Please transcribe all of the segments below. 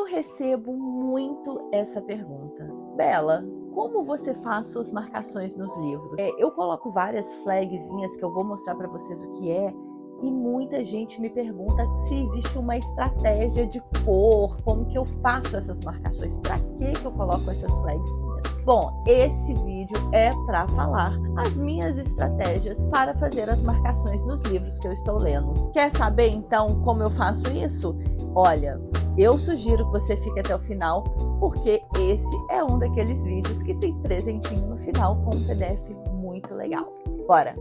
recebo muito essa pergunta. Bela, como você faz suas marcações nos livros? Eu coloco várias flagzinhas que eu vou mostrar para vocês o que é, e muita gente me pergunta se existe uma estratégia de cor, como que eu faço essas marcações, para que eu coloco essas flagzinhas? Bom, esse vídeo é para falar as minhas estratégias para fazer as marcações nos livros que eu estou lendo. Quer saber então como eu faço isso? Olha, eu sugiro que você fique até o final, porque esse é um daqueles vídeos que tem presentinho no final com um PDF muito legal. Bora!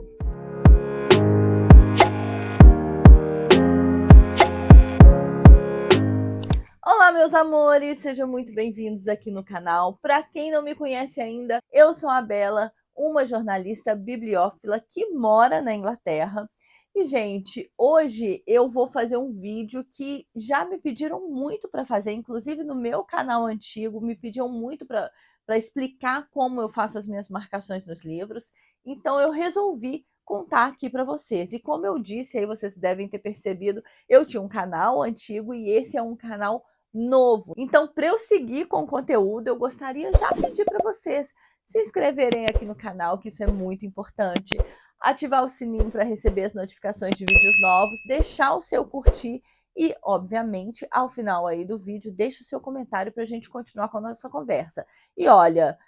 Olá, meus amores! Sejam muito bem-vindos aqui no canal. Para quem não me conhece ainda, eu sou a Bela, uma jornalista bibliófila que mora na Inglaterra. E, gente, hoje eu vou fazer um vídeo que já me pediram muito para fazer, inclusive no meu canal antigo, me pediam muito para explicar como eu faço as minhas marcações nos livros. Então eu resolvi contar aqui para vocês. E como eu disse, aí vocês devem ter percebido, eu tinha um canal antigo e esse é um canal novo. Então, para eu seguir com o conteúdo, eu gostaria já de pedir para vocês se inscreverem aqui no canal, que isso é muito importante, ativar o sininho para receber as notificações de vídeos novos, deixar o seu curtir e, obviamente, ao final aí do vídeo, deixa o seu comentário para a gente continuar com a nossa conversa. E olha,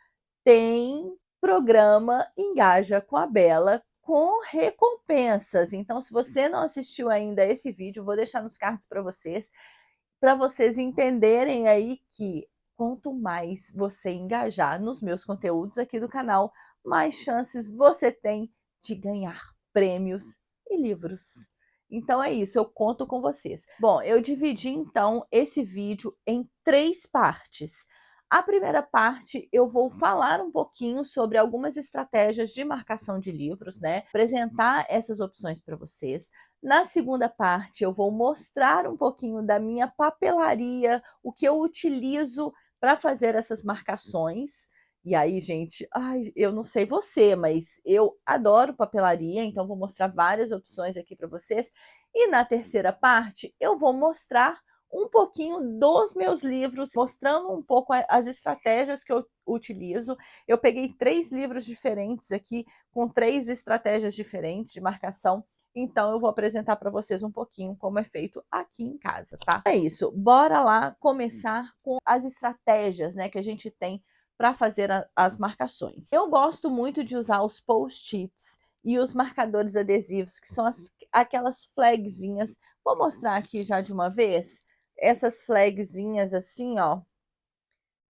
tem programa Engaja com a Bela com recompensas. Então, se você não assistiu ainda esse vídeo, vou deixar nos cards para vocês entenderem aí que quanto mais você engajar nos meus conteúdos aqui do canal, mais chances você tem de ganhar prêmios e livros. Então é isso, eu conto com vocês. Bom, eu dividi então esse vídeo em 3 partes. A primeira parte eu vou falar um pouquinho sobre algumas estratégias de marcação de livros, né? Apresentar essas opções para vocês. Na segunda parte, eu vou mostrar um pouquinho da minha papelaria, o que eu utilizo para fazer essas marcações. E aí, gente, ai, eu não sei você, mas eu adoro papelaria, então vou mostrar várias opções aqui para vocês. E na terceira parte, eu vou mostrar um pouquinho dos meus livros, mostrando um pouco as estratégias que eu utilizo. Eu peguei 3 livros diferentes aqui, com 3 estratégias diferentes de marcação. Então, eu vou apresentar para vocês um pouquinho como é feito aqui em casa, tá? É isso, bora lá começar com as estratégias, né, que a gente tem para fazer as marcações. Eu gosto muito de usar os post-its e os marcadores adesivos, que são aquelas flagzinhas. Vou mostrar aqui já de uma vez. Essas flagzinhas assim, ó,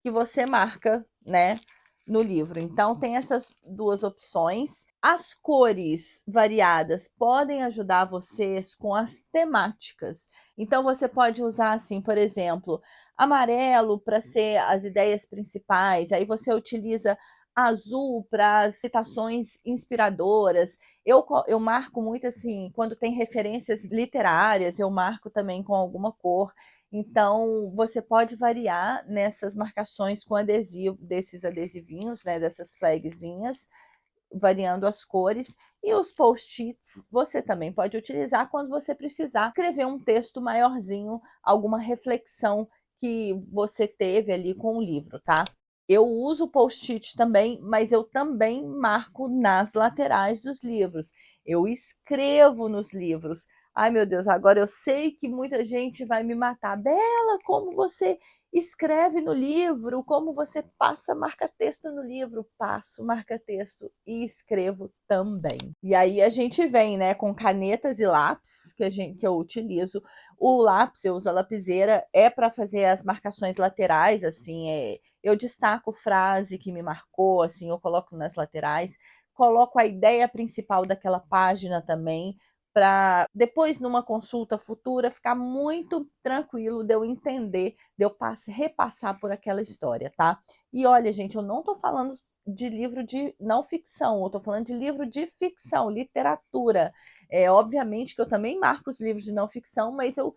que você marca, né, no livro. Então tem essas 2 opções. As cores variadas podem ajudar vocês com as temáticas. Então você pode usar assim, por exemplo, amarelo para ser as ideias principais, aí você utiliza azul para as citações inspiradoras. Eu marco muito assim, quando tem referências literárias, eu marco também com alguma cor. Então, você pode variar nessas marcações com adesivo, desses adesivinhos, né, dessas flagzinhas, variando as cores. E os post-its você também pode utilizar quando você precisar escrever um texto maiorzinho, alguma reflexão que você teve ali com o livro, tá? Eu uso post-it também, mas eu também marco nas laterais dos livros. Eu escrevo nos livros. Ai, meu Deus, agora eu sei que muita gente vai me matar. Bela, como você escreve no livro? Como você passa marca-texto no livro? Passo marca-texto e escrevo também. E aí a gente vem, né, com canetas e lápis que eu utilizo. O lápis, eu uso a lapiseira, é para fazer as marcações laterais, assim, eu destaco frase que me marcou, assim, eu coloco nas laterais. Coloco a ideia principal daquela página também, para depois, numa consulta futura, ficar muito tranquilo de eu entender, de eu repassar por aquela história, tá? E olha, gente, eu não tô falando de livro de não ficção, eu tô falando de livro de ficção, literatura. Obviamente que eu também marco os livros de não ficção, mas eu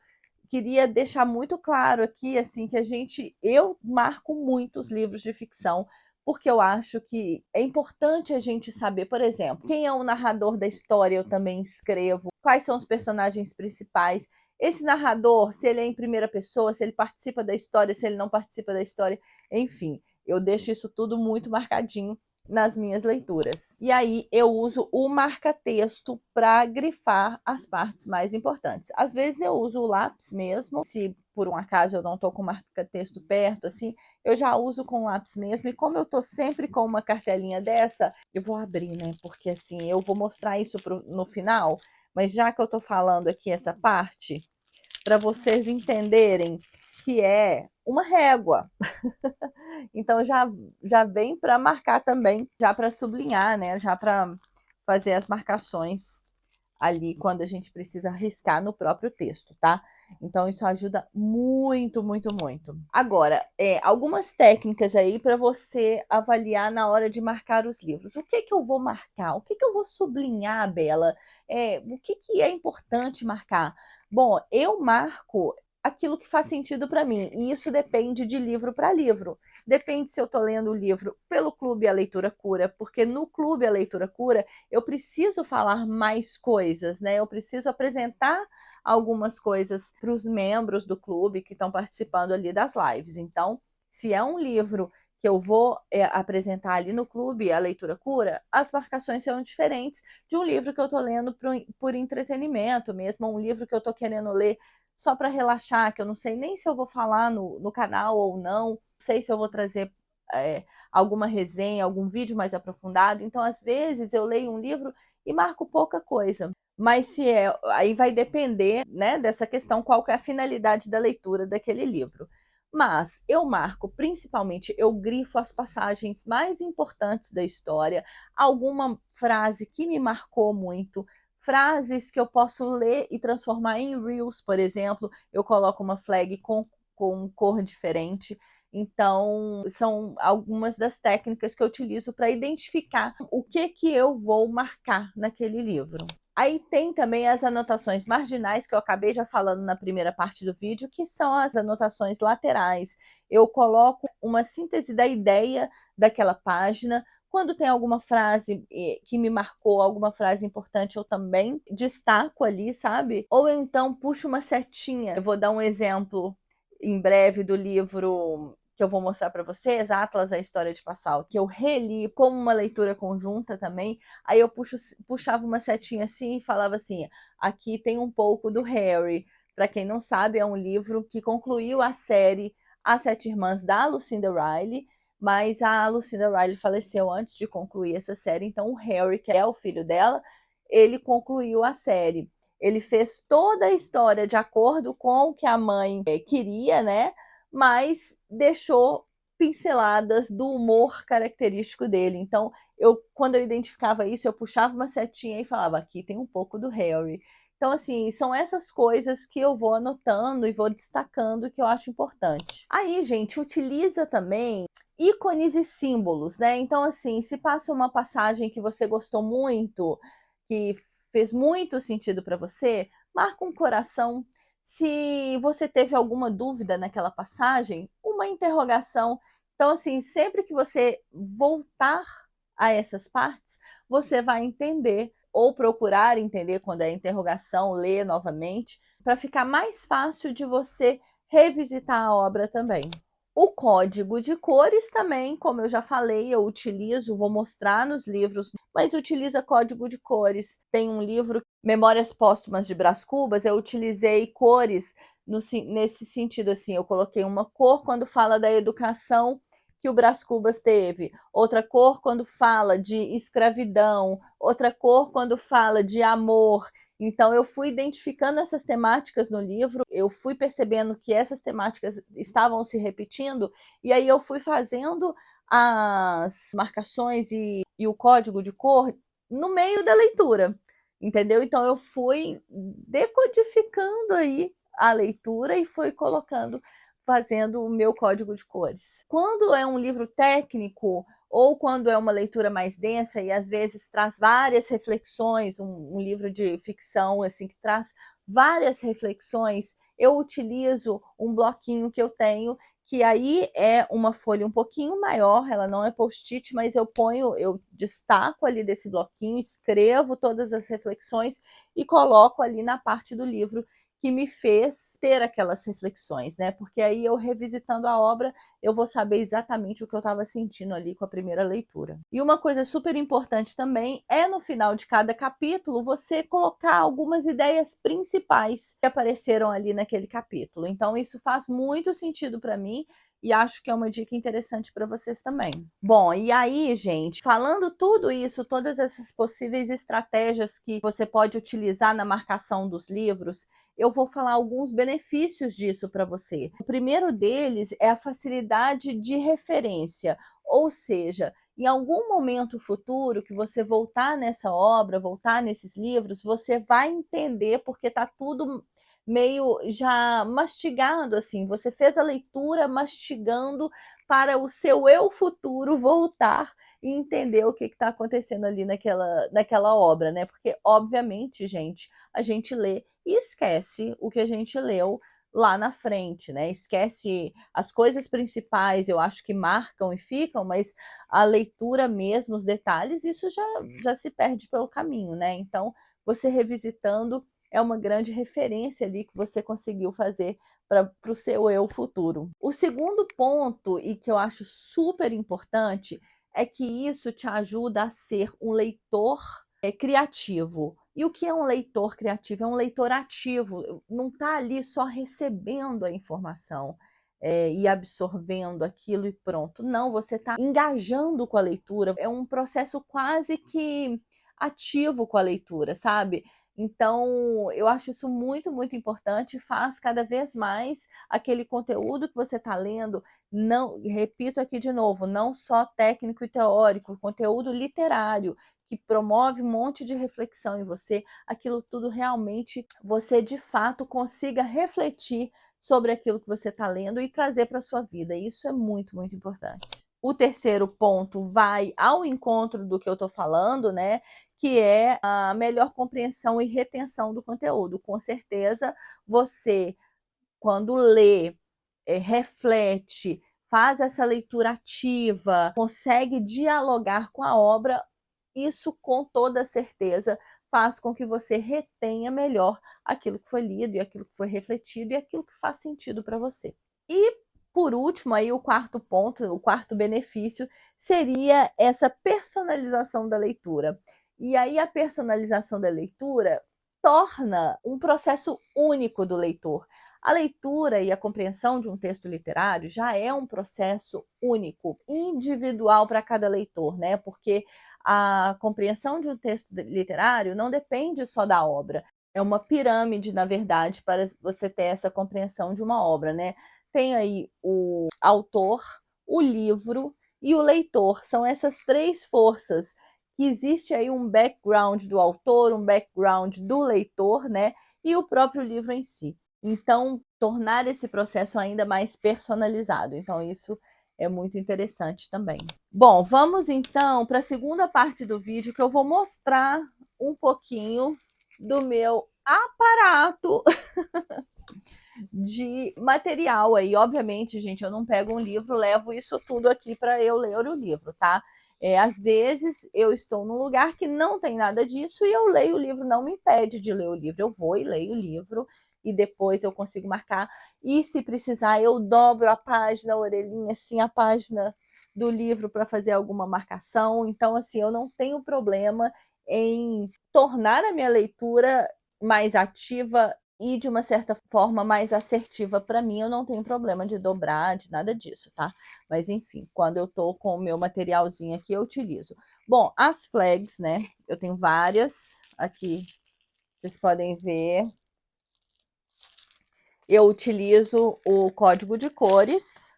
queria deixar muito claro aqui, assim, que eu marco muitos livros de ficção, porque eu acho que é importante a gente saber, por exemplo, quem é o narrador da história, eu também escrevo, quais são os personagens principais. esse narrador, se ele é em primeira pessoa, se ele participa da história, se ele não participa da história, enfim, eu deixo isso tudo muito marcadinho nas minhas leituras. E aí eu uso o marca-texto para grifar as partes mais importantes. Às vezes eu uso o lápis mesmo, se por um acaso eu não estou com o marca-texto perto, assim, eu já uso com lápis mesmo. E como eu estou sempre com uma cartelinha dessa, eu vou abrir, né? Porque assim, eu vou mostrar isso no final, mas já que eu estou falando aqui essa parte, para vocês entenderem que é uma régua. Então já vem para marcar também, já para sublinhar, né? Já para fazer as marcações ali quando a gente precisa riscar no próprio texto, tá? Então isso ajuda muito, muito, muito. Agora, algumas técnicas aí para você avaliar na hora de marcar os livros. O que que eu vou marcar? O que que eu vou sublinhar, Bela? O que que é importante marcar? Bom, eu marco aquilo que faz sentido para mim, e isso depende de livro para livro. Depende se eu estou lendo o livro pelo Clube A Leitura Cura, porque no Clube A Leitura Cura eu preciso falar mais coisas, né? Eu preciso apresentar algumas coisas para os membros do clube que estão participando ali das lives. Então, se é um livro que eu vou apresentar ali no clube, a leitura cura, as marcações serão diferentes de um livro que eu estou lendo por entretenimento mesmo, um livro que eu estou querendo ler só para relaxar, que eu não sei nem se eu vou falar no canal ou não sei se eu vou trazer alguma resenha, algum vídeo mais aprofundado. Então, às vezes, eu leio um livro e marco pouca coisa. Mas se aí vai depender, né, dessa questão, qual que é a finalidade da leitura daquele livro. Mas eu marco, principalmente, eu grifo as passagens mais importantes da história, alguma frase que me marcou muito, frases que eu posso ler e transformar em Reels, por exemplo, eu coloco uma flag com cor diferente. Então, são algumas das técnicas que eu utilizo para identificar o que eu vou marcar naquele livro. Aí tem também as anotações marginais, que eu acabei já falando na primeira parte do vídeo, que são as anotações laterais. Eu coloco uma síntese da ideia daquela página. Quando tem alguma frase que me marcou, alguma frase importante, eu também destaco ali, sabe? Ou eu então puxo uma setinha. Eu vou dar um exemplo em breve do livro que eu vou mostrar para vocês, Atlas, a História de Passau, que eu reli como uma leitura conjunta também. Aí eu puxava uma setinha assim e falava assim, aqui tem um pouco do Harry. Para quem não sabe, é um livro que concluiu a série As Sete Irmãs da Lucinda Riley, mas a Lucinda Riley faleceu antes de concluir essa série, então o Harry, que é o filho dela, ele concluiu a série. Ele fez toda a história de acordo com o que a mãe queria, né? Mas deixou pinceladas do humor característico dele. Então, quando eu identificava isso, eu puxava uma setinha e falava, aqui tem um pouco do Harry. Então, assim, são essas coisas que eu vou anotando e vou destacando que eu acho importante. Aí, gente, utiliza também ícones e símbolos, né? Então, assim, se passa uma passagem que você gostou muito, que fez muito sentido para você, marca um coração. Se você teve alguma dúvida naquela passagem, uma interrogação. Então, assim, sempre que você voltar a essas partes, você vai entender ou procurar entender quando é interrogação, ler novamente, para ficar mais fácil de você revisitar a obra também. O código de cores também, como eu já falei, eu utilizo, vou mostrar nos livros, mas utiliza código de cores. Tem um livro, Memórias Póstumas de Brás Cubas, eu utilizei cores nesse sentido, assim, eu coloquei uma cor quando fala da educação que o Brás Cubas teve, outra cor quando fala de escravidão, outra cor quando fala de amor. Então, eu fui identificando essas temáticas no livro, eu fui percebendo que essas temáticas estavam se repetindo, e aí eu fui fazendo as marcações e o código de cor no meio da leitura, entendeu? Então, eu fui decodificando aí a leitura e fui colocando, fazendo o meu código de cores. Quando é um livro técnico, ou quando é uma leitura mais densa e às vezes traz várias reflexões, um livro de ficção assim que traz várias reflexões, eu utilizo um bloquinho que eu tenho, que aí é uma folha um pouquinho maior, ela não é post-it, mas eu destaco ali desse bloquinho, escrevo todas as reflexões e coloco ali na parte do livro que me fez ter aquelas reflexões, né? Porque aí eu revisitando a obra, eu vou saber exatamente o que eu estava sentindo ali com a primeira leitura. E uma coisa super importante também é no final de cada capítulo você colocar algumas ideias principais que apareceram ali naquele capítulo. Então isso faz muito sentido para mim e acho que é uma dica interessante para vocês também. Bom, e aí, gente, falando tudo isso, todas essas possíveis estratégias que você pode utilizar na marcação dos livros, eu vou falar alguns benefícios disso para você. O primeiro deles é a facilidade de referência, ou seja, em algum momento futuro que você voltar nessa obra, voltar nesses livros, você vai entender porque está tudo meio já mastigado, assim, você fez a leitura mastigando para o seu eu futuro voltar e entender o que está acontecendo ali naquela obra, né? Porque, obviamente, gente, a gente lê e esquece o que a gente leu lá na frente, né? Esquece as coisas principais, eu acho que marcam e ficam, mas a leitura mesmo, os detalhes, isso já se perde pelo caminho, né? Então, você revisitando é uma grande referência ali que você conseguiu fazer para o seu eu futuro. O segundo ponto, e que eu acho super importante, é que isso te ajuda a ser um leitor criativo. E o que é um leitor criativo? É um leitor ativo, não está ali só recebendo a informação e absorvendo aquilo e pronto. Não, você está engajando com a leitura, é um processo quase que ativo com a leitura, sabe? Então, eu acho isso muito, muito importante. Faz cada vez mais aquele conteúdo que você está lendo, não, repito aqui de novo, não só técnico e teórico, conteúdo literário, que promove um monte de reflexão em você, aquilo tudo realmente você de fato consiga refletir sobre aquilo que você está lendo e trazer para a sua vida. Isso é muito, muito importante. O terceiro ponto vai ao encontro do que eu estou falando, né? Que é a melhor compreensão e retenção do conteúdo. Com certeza, você, quando lê, reflete, faz essa leitura ativa, consegue dialogar com a obra, isso com toda certeza faz com que você retenha melhor aquilo que foi lido e aquilo que foi refletido e aquilo que faz sentido para você. E por último, aí o quarto ponto, o quarto benefício seria essa personalização da leitura. E aí a personalização da leitura torna um processo único do leitor. A leitura e a compreensão de um texto literário já é um processo único, individual para cada leitor, né? Porque a compreensão de um texto literário não depende só da obra. É uma pirâmide, na verdade, para você ter essa compreensão de uma obra, né? Tem aí o autor, o livro e o leitor. São essas três forças que existe aí um background do autor, um background do leitor, né? E o próprio livro em si. Então, tornar esse processo ainda mais personalizado. Então, isso é muito interessante também. Bom, vamos então para a segunda parte do vídeo que eu vou mostrar um pouquinho do meu aparato de material aí. Obviamente, gente, eu não pego um livro, levo isso tudo aqui para eu ler o livro, tá? Às vezes eu estou num lugar que não tem nada disso e eu leio o livro, não me impede de ler o livro. Eu vou e leio o livro e depois eu consigo marcar. E se precisar, eu dobro a página, a orelhinha, assim, a página do livro para fazer alguma marcação. Então, assim, eu não tenho problema em tornar a minha leitura mais ativa e de uma certa forma mais assertiva para mim. Eu não tenho problema de dobrar, de nada disso, tá? Mas enfim, quando eu tô com o meu materialzinho aqui, eu utilizo. Bom, as flags, né? Eu tenho várias aqui, vocês podem ver. Eu utilizo o código de cores.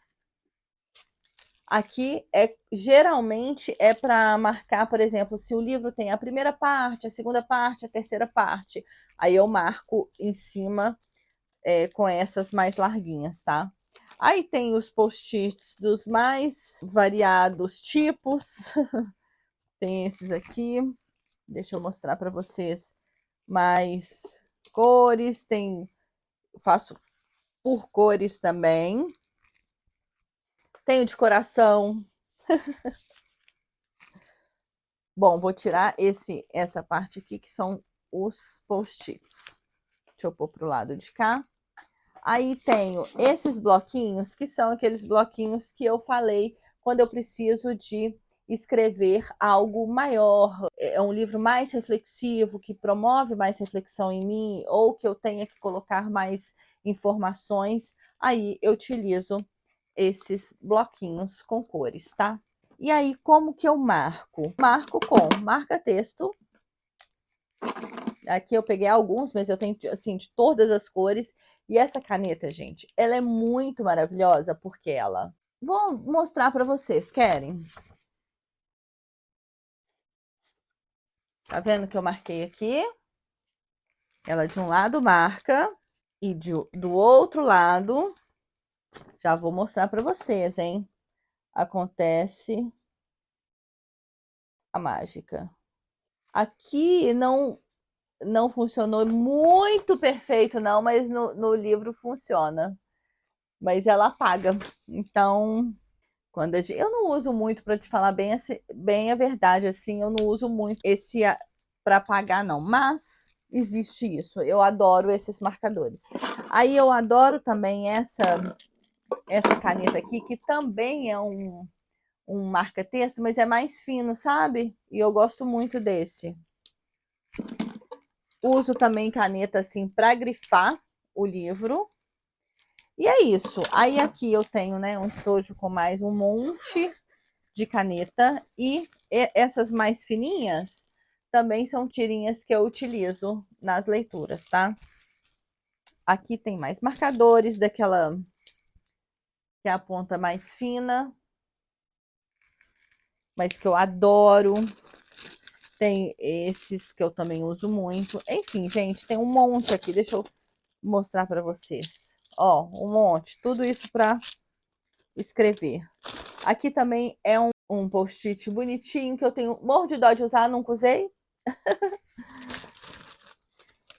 Aqui geralmente é para marcar, por exemplo, se o livro tem a primeira parte, a segunda parte, a terceira parte. Aí eu marco em cima com essas mais larguinhas, tá? Aí tem os post-its dos mais variados tipos. Tem esses aqui. Deixa eu mostrar para vocês mais cores. Faço por cores também. Tenho de coração. Bom, vou tirar essa parte aqui que são os post-its. Deixa eu pôr pro lado de cá. Aí tenho esses bloquinhos, que são aqueles bloquinhos que eu falei quando eu preciso de escrever algo maior. É um livro mais reflexivo, que promove mais reflexão em mim, ou que eu tenha que colocar mais informações. Aí eu utilizo esses bloquinhos com cores, tá? E aí, como que eu marco? Marco com marca-texto. Aqui eu peguei alguns, mas eu tenho, assim, de todas as cores. E essa caneta, gente, ela é muito maravilhosa, porque ela... Vou mostrar para vocês, querem? Tá vendo que eu marquei aqui? Ela de um lado marca, e do outro lado, já vou mostrar para vocês, hein? Acontece a mágica. Aqui não funcionou muito perfeito, não, mas no livro funciona. Mas ela apaga. Então, quando eu não uso muito, para te falar bem a verdade, assim, eu não uso muito esse para apagar, não. Mas existe isso. Eu adoro esses marcadores. Aí eu adoro também essa caneta aqui, que também é um marca-texto, mas é mais fino, sabe? E eu gosto muito desse. Uso também caneta assim para grifar o livro. E é isso. Aí aqui eu tenho, né, um estojo com mais um monte de caneta. E essas mais fininhas também são tirinhas que eu utilizo nas leituras, tá? Aqui tem mais marcadores daquela que é a ponta mais fina, mas que eu adoro. Tem esses que eu também uso muito. Enfim, gente, tem um monte aqui. Deixa eu mostrar para vocês. Ó, um monte. Tudo isso para escrever. Aqui também é um post-it bonitinho que eu tenho morro de dó de usar, nunca usei.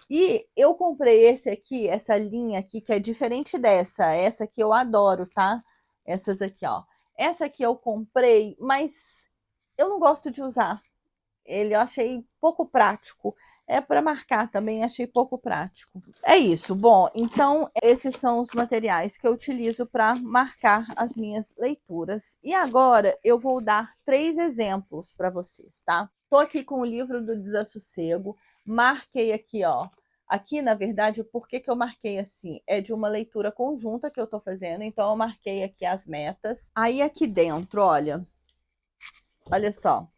E eu comprei esse aqui, essa linha aqui, que é diferente dessa. Essa aqui eu adoro, tá? Essas aqui, ó. Essa aqui eu comprei, mas eu não gosto de usar. Ele eu achei pouco prático. É para marcar também, achei pouco prático. É isso. Bom, então esses são os materiais que eu utilizo para marcar as minhas leituras. E agora eu vou dar 3 exemplos para vocês, tá? Tô aqui com o livro do Desassossego, marquei aqui, ó. Aqui, na verdade, o porquê que eu marquei assim é de uma leitura conjunta que eu tô fazendo, então eu marquei aqui as metas. Aí aqui dentro, olha só.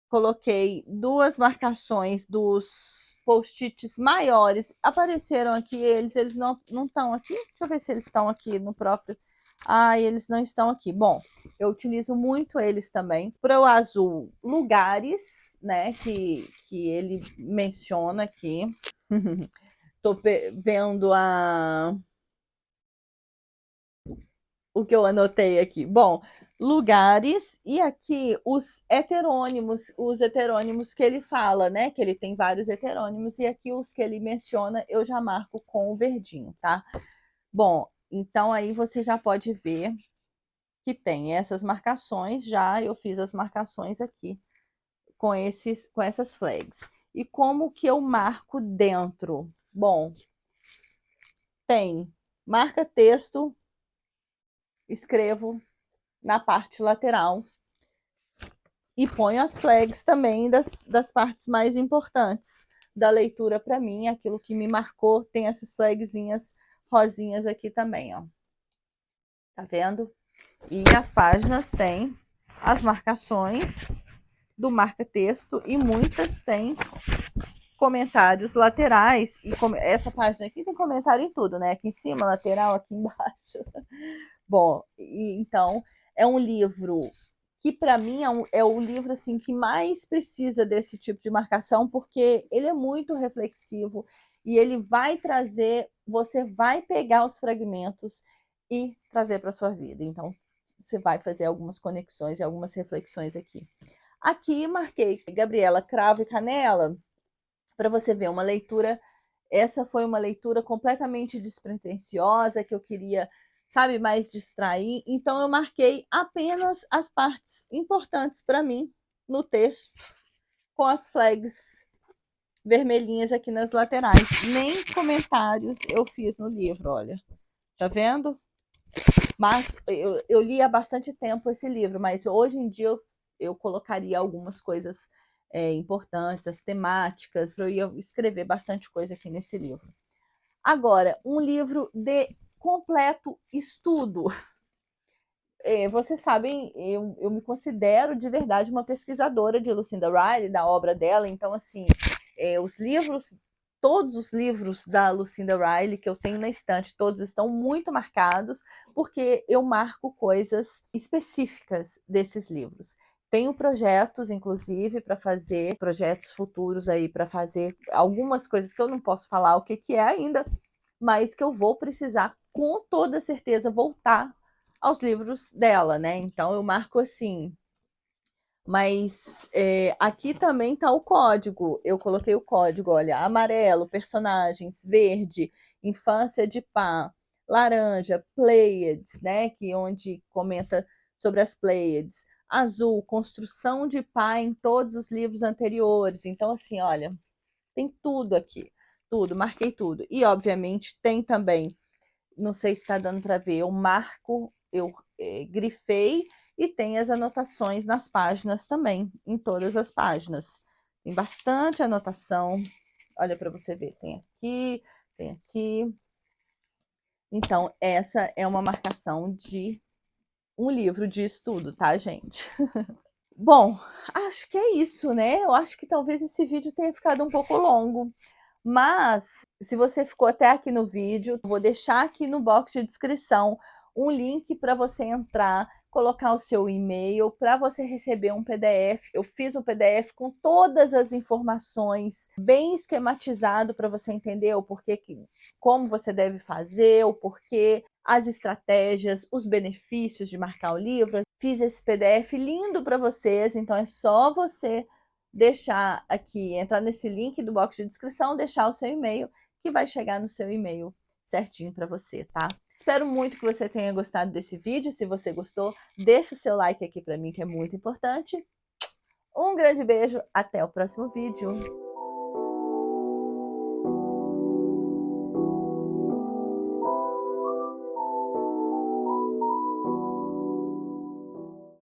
Coloquei 2 marcações dos post-its maiores. Apareceram aqui eles não estão aqui? Deixa eu ver se eles estão aqui no próprio... Ah, eles não estão aqui. Bom, eu utilizo muito eles também. Para o azul, lugares, né, que ele menciona aqui. Tô vendo o que eu anotei aqui. Bom, lugares e aqui os heterônimos que ele fala, né? Que ele tem vários heterônimos e aqui os que ele menciona eu já marco com o verdinho, tá? Bom, então aí você já pode ver que tem essas marcações, já eu fiz as marcações aqui com essas flags. E como que eu marco dentro? Bom, tem marca texto, escrevo na parte lateral e ponho as flags também das partes mais importantes da leitura para mim, aquilo que me marcou, tem essas flagzinhas rosinhas aqui também, ó. Tá vendo? E as páginas têm as marcações do marca-texto e muitas têm comentários laterais. E essa página aqui tem comentário em tudo, né? Aqui em cima, lateral, aqui embaixo. Bom, então é um livro que para mim é o livro assim que mais precisa desse tipo de marcação, porque ele é muito reflexivo e ele vai trazer, você vai pegar os fragmentos e trazer para sua vida. Então, você vai fazer algumas conexões e algumas reflexões aqui. Aqui marquei Gabriela Cravo e Canela para você ver uma leitura. Essa foi uma leitura completamente despretensiosa que eu queria, sabe, mais distrair. Então eu marquei apenas as partes importantes para mim no texto com as flags vermelhinhas aqui nas laterais. Nem comentários eu fiz no livro, olha. Tá vendo? Mas eu li há bastante tempo esse livro, mas hoje em dia eu colocaria algumas coisas importantes, as temáticas. Eu ia escrever bastante coisa aqui nesse livro. Agora, um livro de completo estudo. Vocês sabem, eu me considero de verdade uma pesquisadora de Lucinda Riley, da obra dela, então, assim, os livros, todos os livros da Lucinda Riley que eu tenho na estante, todos estão muito marcados, porque eu marco coisas específicas desses livros. Tenho projetos, inclusive, para fazer, projetos futuros aí, para fazer algumas coisas que eu não posso falar o que é ainda, mas que eu vou precisar, com toda certeza, voltar aos livros dela, né? Então eu marco assim. Mas aqui também tá o código. Eu coloquei o código, olha, amarelo, personagens, verde, infância de pá, laranja, Pleiades, né? Que onde comenta sobre as Pleiades. Azul, construção de pá em todos os livros anteriores. Então, assim, olha, tem tudo aqui. Tudo, marquei tudo. E, obviamente, tem também, não sei se está dando para ver, eu marco, eu grifei e tem as anotações nas páginas também, em todas as páginas. Tem bastante anotação. Olha para você ver, tem aqui, tem aqui. Então, essa é uma marcação de um livro de estudo, tá, gente? Bom, acho que é isso, né? Eu acho que talvez esse vídeo tenha ficado um pouco longo. Mas, se você ficou até aqui no vídeo, vou deixar aqui no box de descrição um link para você entrar, colocar o seu e-mail para você receber um PDF. Eu fiz um PDF com todas as informações, bem esquematizado para você entender o porquê, como você deve fazer, o porquê, as estratégias, os benefícios de marcar o livro. Fiz esse PDF lindo para vocês, então é só você deixar aqui, entrar nesse link do box de descrição, deixar o seu e-mail, que vai chegar no seu e-mail certinho para você, tá? Espero muito que você tenha gostado desse vídeo. Se você gostou, deixa o seu like aqui para mim, que é muito importante. Um grande beijo, até o próximo vídeo.